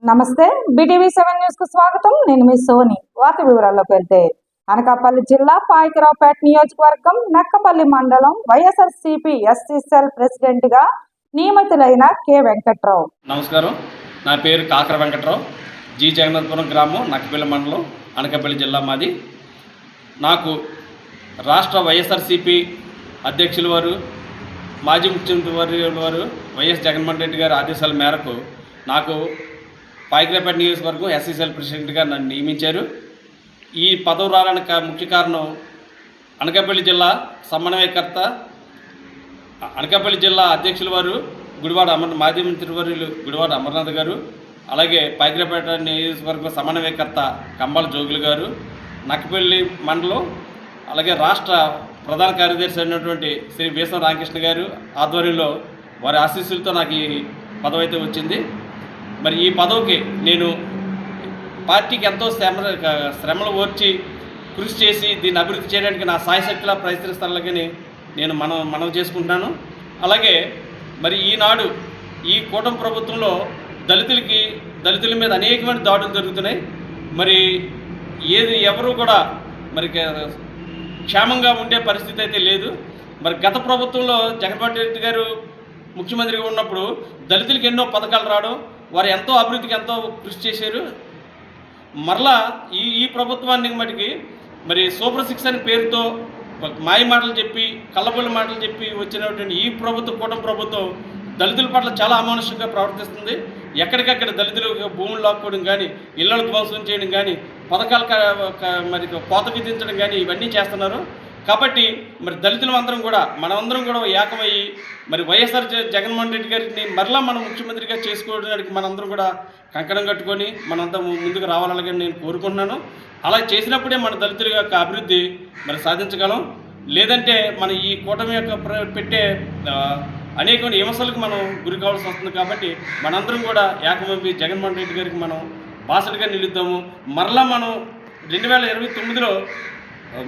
నమస్తే BTV7 news కు స్వాగతం. నేను మీ సోని. వార్త వివరాల్లోకి వెళ్తే అనకాపల్లి జిల్లా పాయకరావుపేట నియోజకవర్గం నక్కపల్లి మండలం వైఎస్ఆర్సీపీ ఎస్సీ సెల్ ప్రెసిడెంట్ గా నియమితులైన కె వెంకట్రావు. నమస్కారం, నా పేరు కాకర వెంకట్రావు. జి జగన్నాథపురం గ్రామం, నక్కపల్లి మండలం, అనకాపల్లి జిల్లా మాది. నాకు రాష్ట్ర వైఎస్ఆర్సీపీ అధ్యక్షుల వారు, మాజీ ముఖ్యమంత్రి వారు వైఎస్ జగన్మోహన్ రెడ్డి గారి ఆదేశాల మేరకు నాకు పాయకరావుపేట నియోజకవర్గం ఎస్సీ సెల్ ప్రెసిడెంట్గా నన్ను నియమించారు. ఈ పదవి రావడానికి ముఖ్య కారణం అనకాపల్లి జిల్లా సమన్వయకర్త, అనకాపల్లి జిల్లా అధ్యక్షుల వారు గుడివాడ మాజీ మంత్రి వర్యులు గుడివాడ అమర్నాథ్ గారు, అలాగే పాయకరావుపేట నియోజకవర్గం సమన్వయకర్త కంబాల జోగులు గారు, నక్కపల్లి మండలం అలాగే రాష్ట్ర ప్రధాన కార్యదర్శి అయినటువంటి శ్రీ వీసం రామకృష్ణ గారు ఆధ్వర్యంలో వారి ఆశీస్సులతో నాకు ఈ పదవి అయితే వచ్చింది. మరి ఈ పదవికి నేను పార్టీకి ఎంతో శ్రమలు ఓర్చి కృషి చేసి దీన్ని అభివృద్ధి చేయడానికి నా సాయశక్తిలా ప్రయత్నిస్తానని నేను మనవి చేసుకుంటున్నాను. అలాగే మరి ఈనాడు ఈ కూటమి ప్రభుత్వంలో దళితుల మీద అనేకమైన దాడులు జరుగుతున్నాయి. మరి ఎవరు కూడా మరి క్షేమంగా ఉండే పరిస్థితి అయితే లేదు. మరి గత ప్రభుత్వంలో జగన్మోహన్ రెడ్డి గారు ముఖ్యమంత్రిగా ఉన్నప్పుడు దళితులకు ఎన్నో పథకాలు రావడం, వారు ఎంతో అభివృద్ధికి ఎంతో కృషి చేశారు. మరలా ఈ ప్రభుత్వానికి మటుకి మరి సూపర్ 6 అనే పేరుతో మాయ మాటలు చెప్పి, కళ్ళబొల్లి మాటలు చెప్పి వచ్చినటువంటి ఈ కూటమి ప్రభుత్వం దళితుల పట్ల చాలా అమానుషంగా ప్రవర్తిస్తుంది. ఎక్కడికక్కడ దళితులకు భూములు లాక్కోవడం కానీ, ఇళ్లను ధ్వంసం చేయడం కానీ, పథకాలు మరి కోత విధించడం కానీ ఇవన్నీ చేస్తున్నారు. కాబట్టి మరి దళితులందరం కూడా మనమందరం కూడా ఏకమయ్యి మరి వైఎస్ఆర్ జగన్మోహన్ రెడ్డి గారిని మరలా మనం ముఖ్యమంత్రిగా చేసుకోవడానికి మనందరం కూడా కంకణం కట్టుకొని మనంతా ముందుకు రావాలని నేను కోరుకుంటున్నాను. అలా చేసినప్పుడే మన దళితుల యొక్క అభివృద్ధి మరి సాధించగలం. లేదంటే మన ఈ కూటమి యొక్క పెట్టే అనేక విమర్శలకు మనం గురి కావాల్సి వస్తుంది. కాబట్టి మనందరం కూడా ఏకమయ్యి జగన్మోహన్ రెడ్డి గారికి మనం బాసటగా నిలుద్దాము. మరలా మనం 2029లో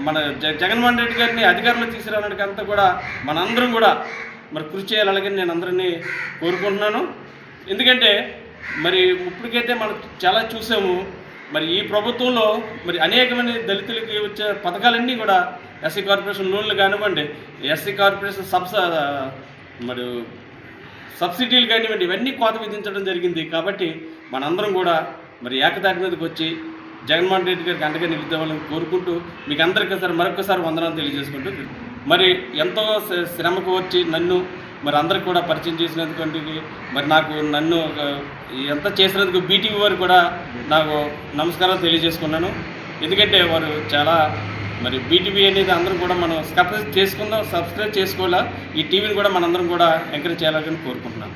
మన జగన్మోహన్ రెడ్డి గారిని అధికారంలో తీసుకురావడానికి అంతా కూడా మనందరం కూడా మరి కృషి చేయాలని నేను అందరినీ కోరుకుంటున్నాను. ఎందుకంటే మరి ఇప్పటికైతే మనం చాలా చూసాము. మరి ఈ ప్రభుత్వంలో మరి అనేకమైన దళితులకి వచ్చే పథకాలన్నీ కూడా ఎస్సీ కార్పొరేషన్ లోన్లు కానివ్వండి, ఎస్సీ కార్పొరేషన్ మరి సబ్సిడీలు కానివ్వండి, ఇవన్నీ కోత విధించడం జరిగింది. కాబట్టి మనందరం కూడా మరి ఏకతాటి మీదకి వచ్చి జగన్మోహన్ రెడ్డి గారికి అండగా నిలుద్దామని కోరుకుంటూ మీకు అందరికీ మరొకసారి వందనాలు తెలియజేసుకుంటూ, మరి ఎంతో శ్రమకు వచ్చి నన్ను మరి అందరికి కూడా పరిచయం చేసినందుకు, మరి నన్ను ఎంత చేసినందుకు BTV వారు కూడా నాకు నమస్కారం తెలియజేసుకున్నాను. ఎందుకంటే వారు చాలా మరి BTV అనేది అందరం కూడా మనం సబ్స్క్రైబ్ చేసుకోవాలా, ఈ టీవీని కూడా మనందరం కూడా ఎంకరేజ్ చేయాలని కోరుకుంటున్నాను.